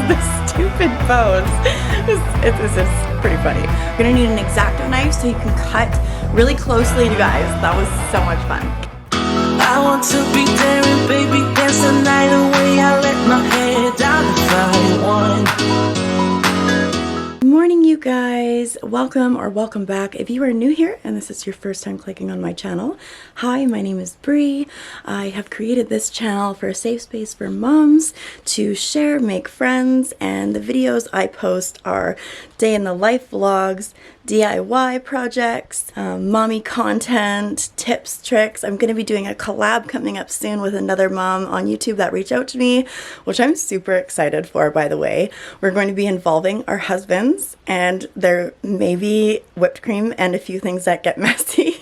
This stupid pose. It's pretty funny. You're gonna need an X-Acto knife so you can cut really closely, you guys. That was so much fun. I want to be there and baby dance the night away. I let my head down if I want. Good morning, you guys. Welcome or welcome back. If you are new here and this is your first time clicking on my channel, hi, my name is Bree. I have created this channel for a safe space for moms to share, make friends, and the videos I post are day in the life vlogs, DIY projects, mommy content, tips, tricks. I'm going to be doing a collab coming up soon with another mom on YouTube that reached out to me, which I'm super excited for, by the way. We're going to be involving our husbands, and there may be whipped cream and a few things that get messy.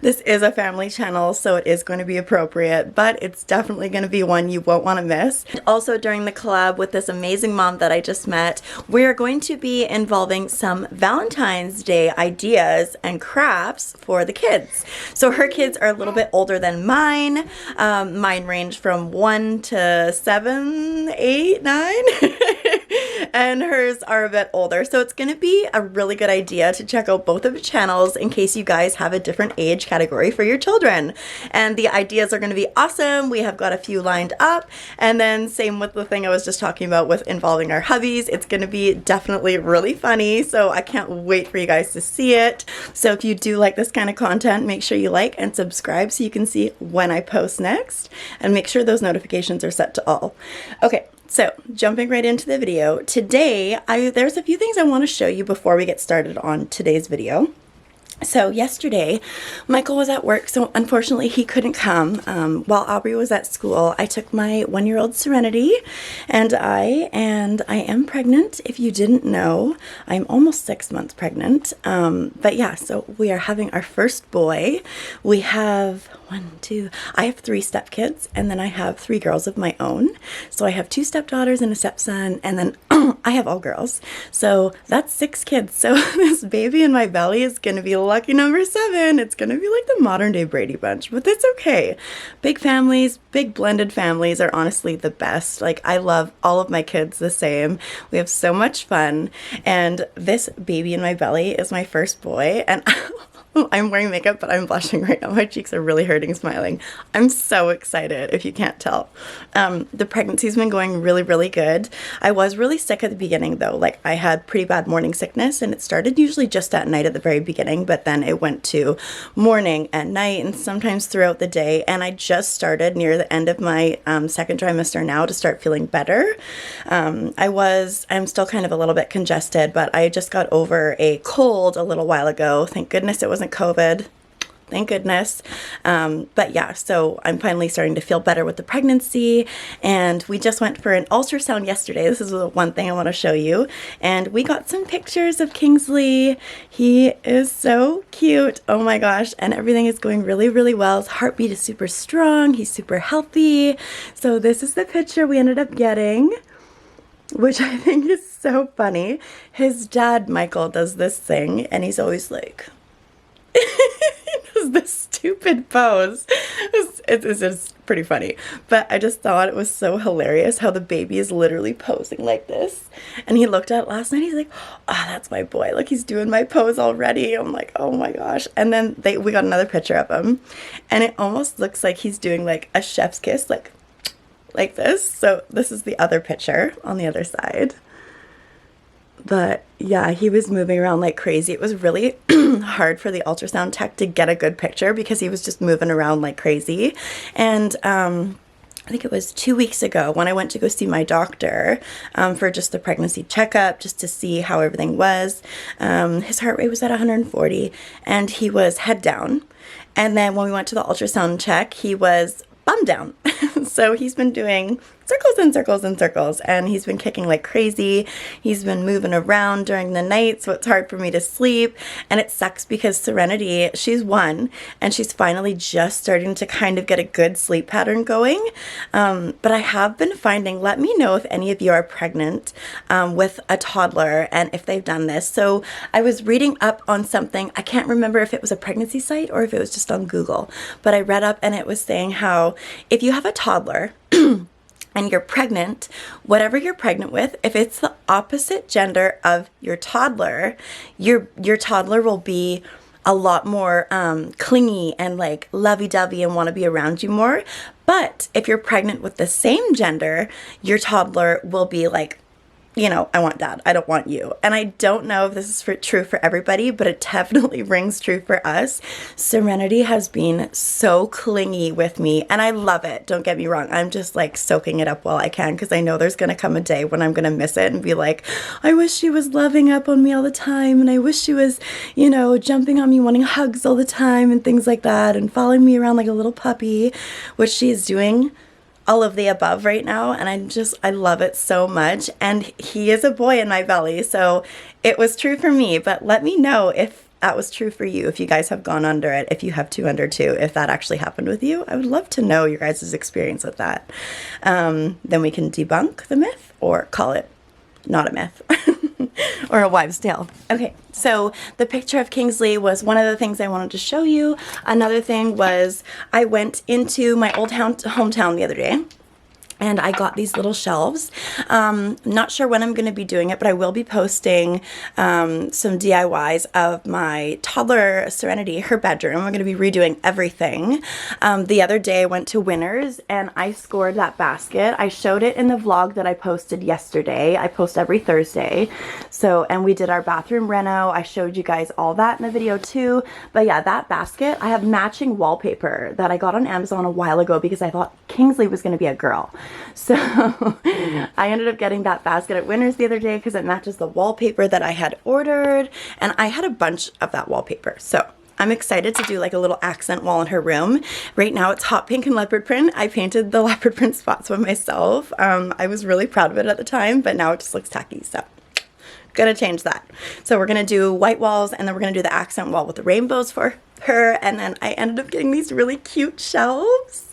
This is a family channel, so it is going to be appropriate, but it's definitely going to be one you won't want to miss. Also, during the collab with this amazing mom that I just met, we're going to be involving some Valentine's Day ideas and crafts for the kids. So her kids are a little bit older than mine. Mine range from 1 to 7, 8, 9. And hers are a bit older. So it's going to be a really good idea to check out both of the channels in case you guys have a different age category for your children. And the ideas are going to be awesome. We have got a few lined up. And then same with the thing I was just talking about with involving our hubbies. It's going to be definitely really funny. So I can't wait for you guys to see it. So if you do like this kind of content, make sure you like and subscribe so you can see when I post next. And make sure those notifications are set to all. Okay. So jumping right into the video, today there's a few things I want to show you before we get started on today's video. So yesterday, Michael was at work, so unfortunately he couldn't come. While Aubrey was at school, I took my 1-year-old Serenity, and I am pregnant. If you didn't know, I'm almost 6 months pregnant. But yeah, so we are having our first boy. We have I have 3 stepkids, and then I have 3 girls of my own. So I have 2 stepdaughters and a stepson, and then I have all girls. So that's 6 kids. So this baby in my belly is going to be lucky number 7. It's going to be like the modern day Brady Bunch, but that's okay. Big families, big blended families are honestly the best. Like, I love all of my kids the same. We have so much fun. And this baby in my belly is my first boy. And I'm wearing makeup, but I'm blushing right now. My cheeks are really hurting smiling. I'm so excited, if you can't tell. The pregnancy's been going really, really good. I was really sick at the beginning, though. Like, I had pretty bad morning sickness, and it started usually just at night at the very beginning, but then it went to morning and night and sometimes throughout the day. And I just started near the end of my second trimester now to start feeling better. I'm still kind of a little bit congested, but I just got over a cold a little while ago. Thank goodness it wasn't COVID. Thank goodness. But yeah, so I'm finally starting to feel better with the pregnancy, and we just went for an ultrasound yesterday. This is the one thing I want to show you. And we got some pictures of Kingsley. He is so cute. Oh my gosh. And everything is going really, really well. His heartbeat is super strong. He's super healthy. So this is the picture we ended up getting, which I think is so funny. His dad, Michael, does this thing, and he's always like, this stupid pose. It's pretty funny, but I just thought it was so hilarious how the baby is literally posing like this. And he looked at it last night, he's like, oh, that's my boy, look, he's doing my pose already. I'm like, oh my gosh. And then we got another picture of him, and it almost looks like he's doing like a chef's kiss, like this. So this is the other picture on the other side. But yeah, he was moving around like crazy. It was really hard for the ultrasound tech to get a good picture because he was just moving around like crazy. And I think it was 2 weeks ago when I went to go see my doctor for just the pregnancy checkup, just to see how everything was. His heart rate was at 140, and he was head down. And then when we went to the ultrasound check, he was bum down. So he's been doing circles and circles and circles, and he's been kicking like crazy. He's been moving around during the night, so it's hard for me to sleep. And it sucks because Serenity, she's 1, and she's finally just starting to kind of get a good sleep pattern going. But I have been finding, let me know if any of you are pregnant with a toddler and if they've done this. So I was reading up on something. I can't remember if it was a pregnancy site or if it was just on Google, but I read up and it was saying how if you have a toddler and you're pregnant, whatever you're pregnant with, if it's the opposite gender of your toddler, your toddler will be a lot more clingy and like lovey-dovey and want to be around you more. But if you're pregnant with the same gender, your toddler will be like, you know, I want dad, I don't want you. And I don't know if this is true for everybody, but it definitely rings true for us. Serenity has been so clingy with me, and I love it. Don't get me wrong. I'm just like soaking it up while I can, because I know there's going to come a day when I'm going to miss it and be like, I wish she was loving up on me all the time, and I wish she was, you know, jumping on me, wanting hugs all the time and things like that, and following me around like a little puppy, which she is doing all of the above right now, and I love it so much. And he is a boy in my belly, so it was true for me. But let me know if that was true for you, if you guys have gone under it, if you have 2 under 2, if that actually happened with you. I would love to know your guys' experience with that. Then we can debunk the myth or call it not a myth. Or a wives' tale. Okay, so the picture of Kingsley was one of the things I wanted to show you. Another thing was I went into my old hometown the other day, and I got these little shelves. Not sure when I'm going to be doing it, but I will be posting some DIYs of my toddler Serenity, her bedroom. I'm going to be redoing everything. The other day I went to Winners and I scored that basket. I showed it in the vlog that I posted yesterday. I post every Thursday. So, and we did our bathroom reno. I showed you guys all that in the video too. But yeah, that basket, I have matching wallpaper that I got on Amazon a while ago because I thought Kingsley was going to be a girl. So I ended up getting that basket at Winners the other day because it matches the wallpaper that I had ordered, and I had a bunch of that wallpaper. So I'm excited to do like a little accent wall in her room. Right now it's hot pink and leopard print. I painted the leopard print spots by myself. I was really proud of it at the time, but now it just looks tacky. So gonna change that. So we're gonna do white walls, and then we're gonna do the accent wall with the rainbows for her. And then I ended up getting these really cute shelves.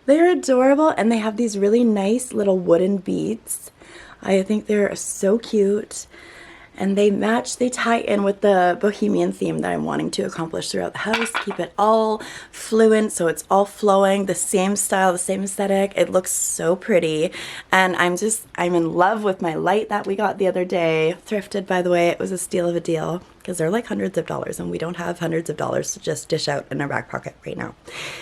They're adorable, and they have these really nice little wooden beads. I think they're so cute, and they tie in with the bohemian theme that I'm wanting to accomplish throughout the house. Keep it all fluent, so it's all flowing, the same style, the same aesthetic. It looks so pretty, and I'm in love with my light that we got the other day. Thrifted, by the way. It was a steal of a deal, because they're like hundreds of dollars, and we don't have hundreds of dollars to just dish out in our back pocket right now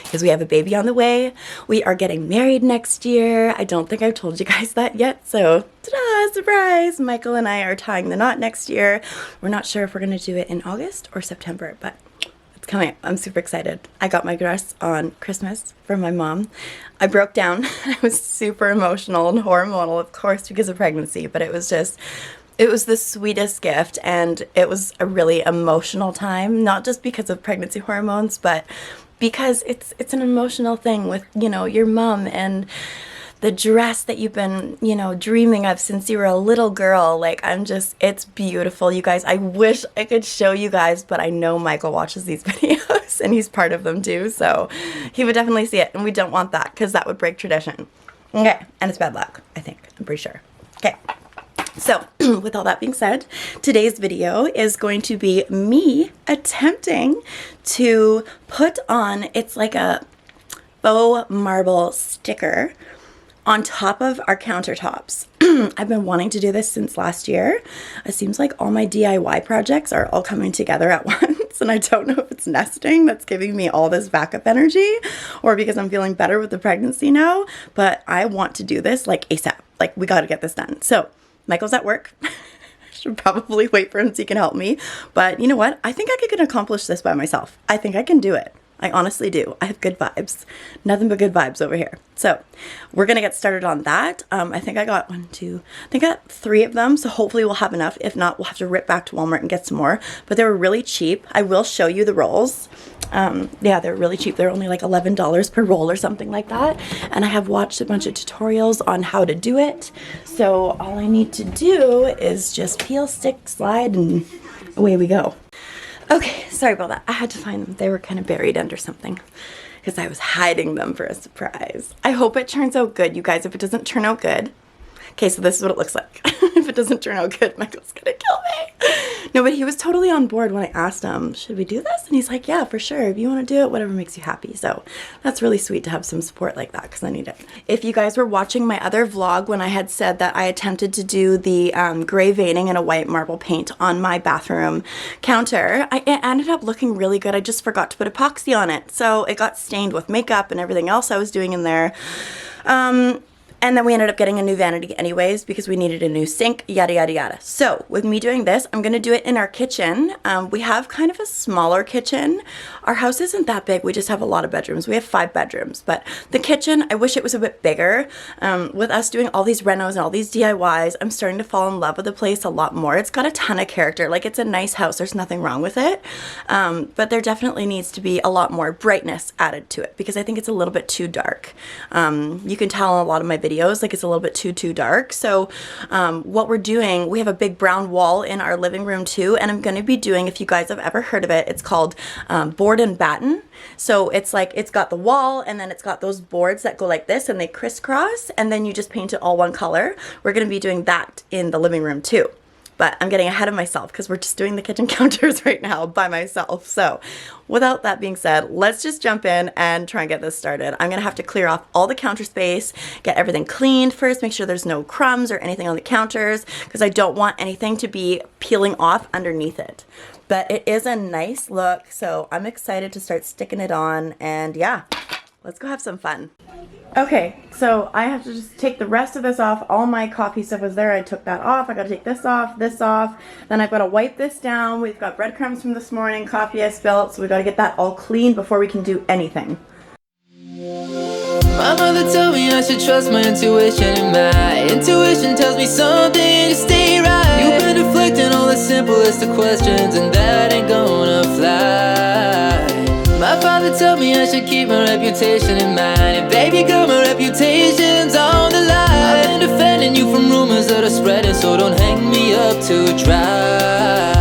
because we have a baby on the way. We are getting married next year. I don't think I've told you guys that yet, so ta-da, surprise! Michael and I are tying the knot next year. We're not sure if we're going to do it in August or September, but it's coming up. I'm super excited. I got my dress on Christmas from my mom. I broke down. I was super emotional and hormonal, of course, because of pregnancy, but it was the sweetest gift, and it was a really emotional time, not just because of pregnancy hormones, but because it's an emotional thing with, you know, your mom and the dress that you've been, you know, dreaming of since you were a little girl. Like, it's beautiful, you guys. I wish I could show you guys, but I know Michael watches these videos and he's part of them too, so he would definitely see it, and we don't want that because that would break tradition. Okay, and it's bad luck, I think. I'm pretty sure. Okay. So, with all that being said, today's video is going to be me attempting to put on, it's like a faux marble sticker on top of our countertops. I've been wanting to do this since last year. It seems like all my DIY projects are all coming together at once, and I don't know if it's nesting that's giving me all this backup energy or because I'm feeling better with the pregnancy now, but I want to do this like ASAP. Like, we got to get this done. So Michael's at work. Should probably wait for him so he can help me. But you know what? I think I can accomplish this by myself. I think I can do it. I honestly do. I have good vibes. Nothing but good vibes over here. So we're going to get started on that. I think I got 3 of them. So hopefully we'll have enough. If not, we'll have to rip back to Walmart and get some more. But they were really cheap. I will show you the rolls. Yeah, they're really cheap. They're only like $11 per roll or something like that. And I have watched a bunch of tutorials on how to do it. So all I need to do is just peel, stick, slide, and away we go. Okay, sorry about that. I had to find them. They were kind of buried under something because I was hiding them for a surprise. I hope it turns out good, you guys. If it doesn't turn out good, okay, so this is what it looks like. If it doesn't turn out good, Michael's gonna kill me. No, but he was totally on board when I asked him, should we do this? And he's like, yeah, for sure. If you want to do it, whatever makes you happy. So that's really sweet to have some support like that because I need it. If you guys were watching my other vlog when I had said that I attempted to do the gray veining and a white marble paint on my bathroom counter, it ended up looking really good. I just forgot to put epoxy on it. So it got stained with makeup and everything else I was doing in there. And then we ended up getting a new vanity anyways because we needed a new sink, yada, yada, yada. So with me doing this, I'm going to do it in our kitchen. We have kind of a smaller kitchen. Our house isn't that big. We just have a lot of bedrooms. We have 5 bedrooms, but the kitchen, I wish it was a bit bigger. With us doing all these renos and all these DIYs, I'm starting to fall in love with the place a lot more. It's got a ton of character. Like, it's a nice house. There's nothing wrong with it. But there definitely needs to be a lot more brightness added to it because I think it's a little bit too dark. You can tell in a lot of my videos, like it's a little bit too dark. So what we're doing, we have a big brown wall in our living room too, and I'm going to be doing, if you guys have ever heard of it, it's called board and batten. So it's like, it's got the wall and then it's got those boards that go like this and they crisscross, and then you just paint it all one color. We're going to be doing that in the living room too. But I'm getting ahead of myself because we're just doing the kitchen counters right now by myself. So without that being said, let's just jump in and try and get this started. I'm gonna have to clear off all the counter space, get everything cleaned first, make sure there's no crumbs or anything on the counters because I don't want anything to be peeling off underneath it. But it is a nice look, so I'm excited to start sticking it on, and yeah, let's go have some fun. Okay, so I have to just take the rest of this off. All my coffee stuff was there. I took that off. I gotta take this off. Then I've gotta wipe this down. We've got breadcrumbs from this morning, coffee I spilled, so we gotta get that all clean before we can do anything. My mother told me I should trust my intuition, and my intuition tells me something to stay right. You've been deflecting all the simplest of questions, and that ain't gonna fly. My father told me I should keep my reputation in mind, and baby girl, my reputation's on the line. I've been defending you from rumors that are spreading, so don't hang me up to dry.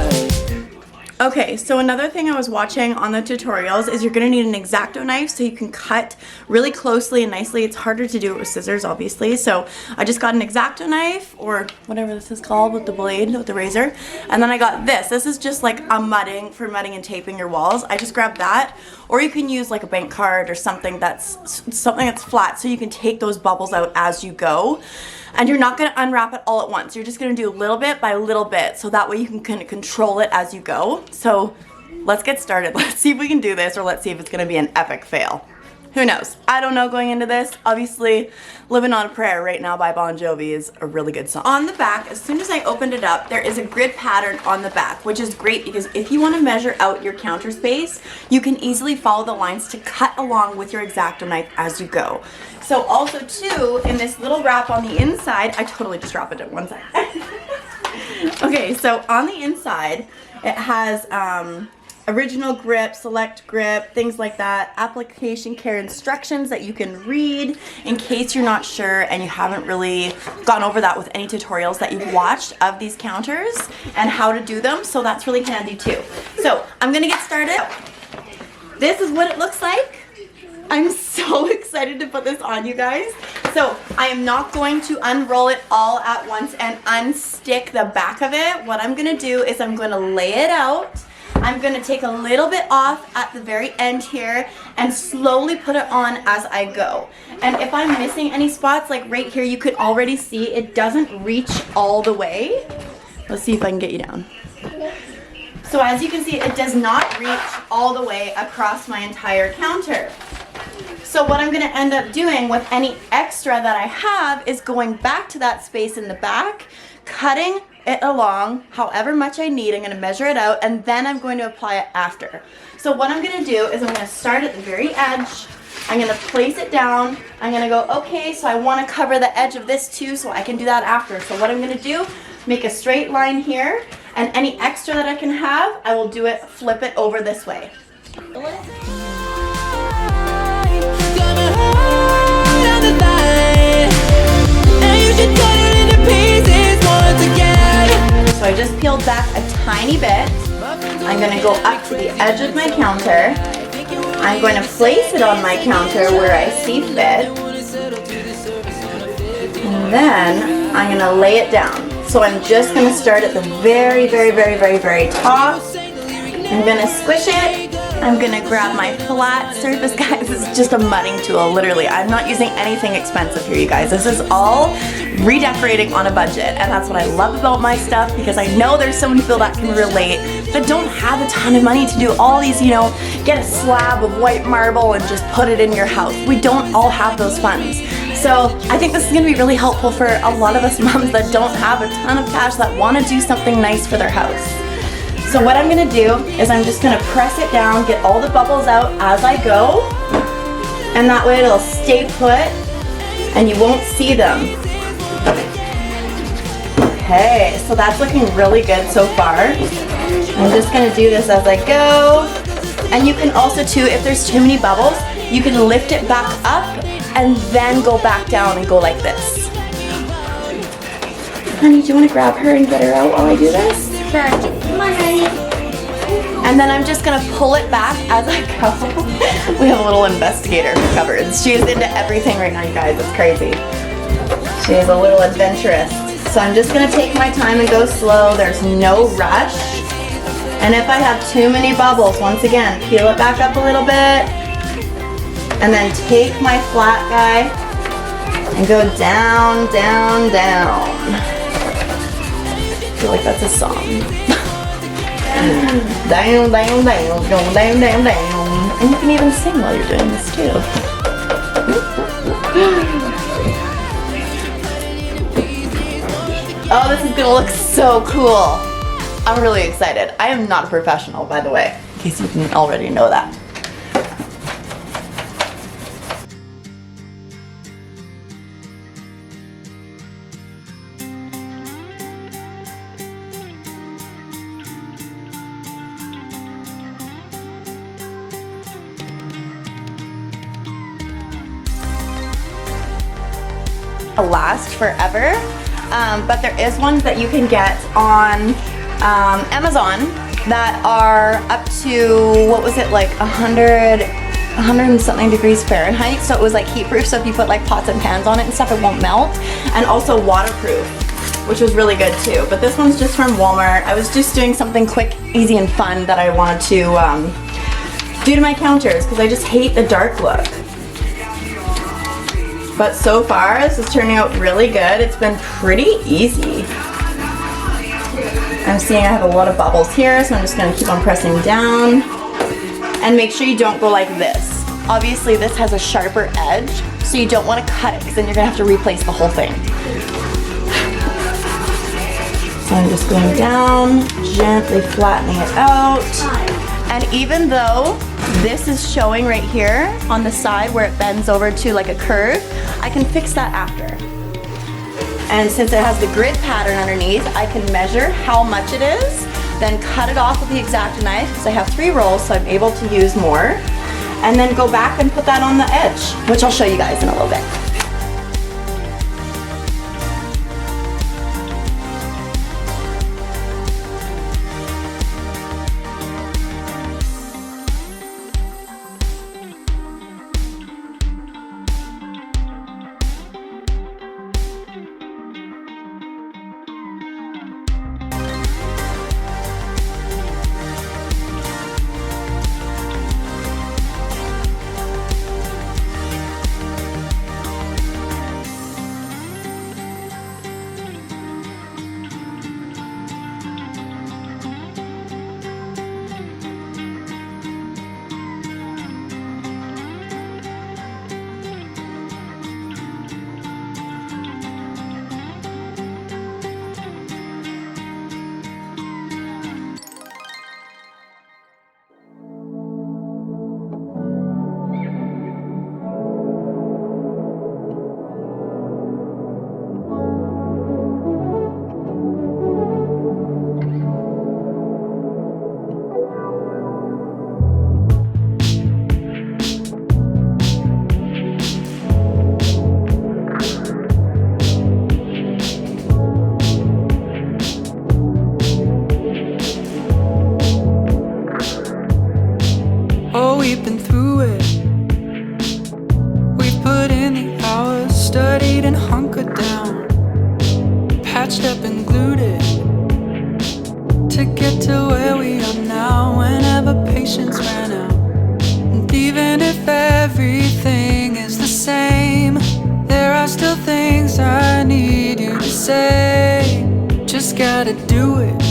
Okay, so another thing I was watching on the tutorials is you're going to need an X-Acto knife so you can cut really closely and nicely. It's harder to do it with scissors, obviously. So I just got an X-Acto knife, or whatever this is called, with the blade, with the razor. And then I got this. This is just like a mudding, for mudding and taping your walls. I just grabbed that. Or you can use like a bank card or something that's flat so you can take those bubbles out as you go. And you're not going to unwrap it all at once. You're just going to do little bit by little bit, so that way you can kind of control it as you go. So let's get started. Let's see if we can do this, or let's see if it's going to be an epic fail. Who knows? I don't know going into this. Obviously, Living on a Prayer right now by Bon Jovi is a really good song. On the back, as soon as I opened it up, there is a grid pattern on the back, which is great because if you want to measure out your counter space, you can easily follow the lines to cut along with your X-Acto knife as you go. So also too, in this little wrap on the inside, I totally just wrap it at one side. Okay, so on the inside, it has original grip, select grip, things like that, application care instructions that you can read in case you're not sure and you haven't really gone over that with any tutorials that you've watched of these counters and how to do them, so that's really handy too. So I'm gonna get started. This is what it looks like. I'm so excited to put this on, you guys. So I am not going to unroll it all at once and unstick the back of it. What I'm gonna do is I'm gonna lay it out. I'm gonna take a little bit off at the very end here and slowly put it on as I go. And if I'm missing any spots, like right here, you could already see it doesn't reach all the way. Let's see if I can get you down. So as you can see, it does not reach all the way across my entire counter. So what I'm going to end up doing with any extra that I have is going back to that space in the back, cutting it along however much I need. I'm going to measure it out, and then I'm going to apply it after. So what I'm going to do is I'm going to start at the very edge. I'm going to place it down. I'm going to go, okay, so I want to cover the edge of this too, so I can do that after. So what I'm going to do, make a straight line here, and any extra that I can have, I will do it, flip it over this way. So I just peeled back a tiny bit. I'm going to go up to the edge of my counter. I'm going to place it on my counter where I see fit. And then I'm going to lay it down. So I'm just gonna start at the very, very, very, very, very top. I'm gonna squish it. I'm gonna grab my flat surface, guys. This is just a mudding tool, literally. I'm not using anything expensive here, you guys. This is all redecorating on a budget, and that's what I love about my stuff, because I know there's so many people that can relate that don't have a ton of money to do all these, you know, get a slab of white marble and just put it in your house. We don't all have those funds. So I think this is gonna be really helpful for a lot of us moms that don't have a ton of cash that wanna do something nice for their house. So what I'm gonna do is I'm just gonna press it down, get all the bubbles out as I go, and that way it'll stay put and you won't see them. Okay, so that's looking really good so far. I'm just gonna do this as I go. And you can also too, if there's too many bubbles, you can lift it back up and then go back down and go like this. Honey, do you wanna grab her and get her out while I do this? Sure. Come on, honey. And then I'm just gonna pull it back as I go. We have a little investigator who covers. She is into everything right now, you guys. It's crazy. She is a little adventurous. So I'm just gonna take my time and go slow. There's no rush. And if I have too many bubbles, once again, peel it back up a little bit. And then take my flat guy and go down, down, down. I feel like that's a song. Down, down, down, down, down, down, down. And you can even sing while you're doing this too. Oh, this is gonna look so cool. I'm really excited. I am not a professional, by the way, in case you didn't already know that. Last forever, but there is ones that you can get on Amazon that are up to, what was it, like 100 and something degrees Fahrenheit. So it was like heat proof, so if you put like pots and pans on it and stuff, it won't melt, and also waterproof, which was really good too. But this one's just from Walmart. I was just doing something quick, easy, and fun that I wanted to do to my counters, because I just hate the dark look. But so far, this is turning out really good. It's been pretty easy. I'm seeing I have a lot of bubbles here, so I'm just gonna keep on pressing down. And make sure you don't go like this. Obviously, this has a sharper edge, so you don't wanna cut it, because then you're gonna have to replace the whole thing. So I'm just going down, gently flattening it out. And even though this is showing right here on the side where it bends over to like a curve, I can fix that after. And since it has the grid pattern underneath, I can measure how much it is, then cut it off with the X-Acto knife, because I have 3 rolls, so I'm able to use more, and then go back and put that on the edge, which I'll show you guys in a little bit. to get to where we are now, whenever patience ran out. And even if everything is the same, there are still things I need you to say. Just gotta do it.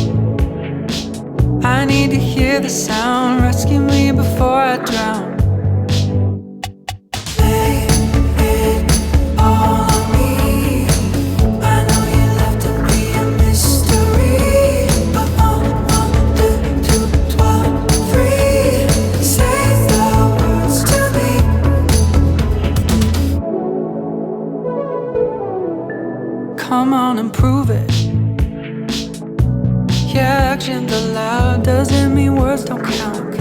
I need to hear the sound, rescue me before I drown. Lay it all on me. I know you left to be a mystery, but on 1, 2, 12, 3, say the words to me. Come on and prove it. Yeah, actions aloud doesn't mean words don't count.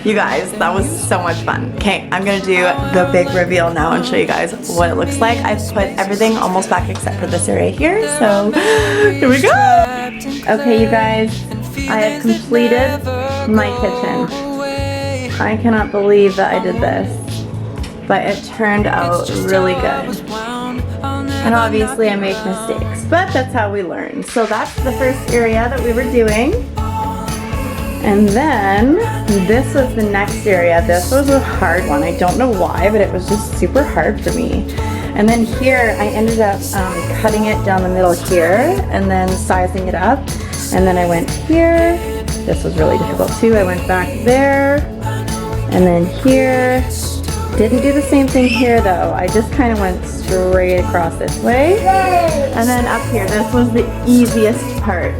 You guys, that was so much fun. Okay, I'm gonna do the big reveal now and show you guys what it looks like. I've put everything almost back except for this area here, so here we go. Okay, you guys, I have completed my kitchen. I cannot believe that I did this, but it turned out really good. And obviously I make mistakes, but that's how we learn. So that's the first area that we were doing. And then this was the next area. This was a hard one. I don't know why, but it was just super hard for me. And then here I ended up cutting it down the middle here and then sizing it up. And then I went here. This was really difficult too. I went back there and then here. Didn't do the same thing here though. I just kind of went straight across this way. And then up here, this was the easiest part.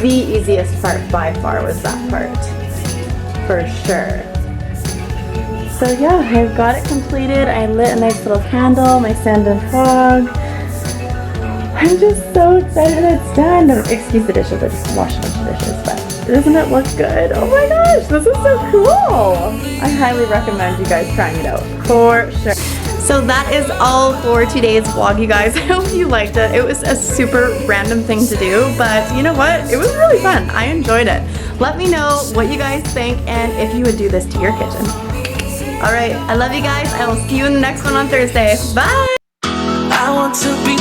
The easiest part by far was that part, for sure. So yeah, I've got it completed. I lit a nice little candle, my sand and fog. I'm just so excited that it's done. Excuse the dishes, I just washed a bunch of dishes, but doesn't it look good? Oh my gosh, this is so cool. I highly recommend you guys trying it out, for sure. So that is all for today's vlog, you guys. I hope you liked it. It was a super random thing to do, but you know what? It was really fun. I enjoyed it. Let me know what you guys think and if you would do this to your kitchen. All right, I love you guys. I will see you in the next one on Thursday. Bye. I want to be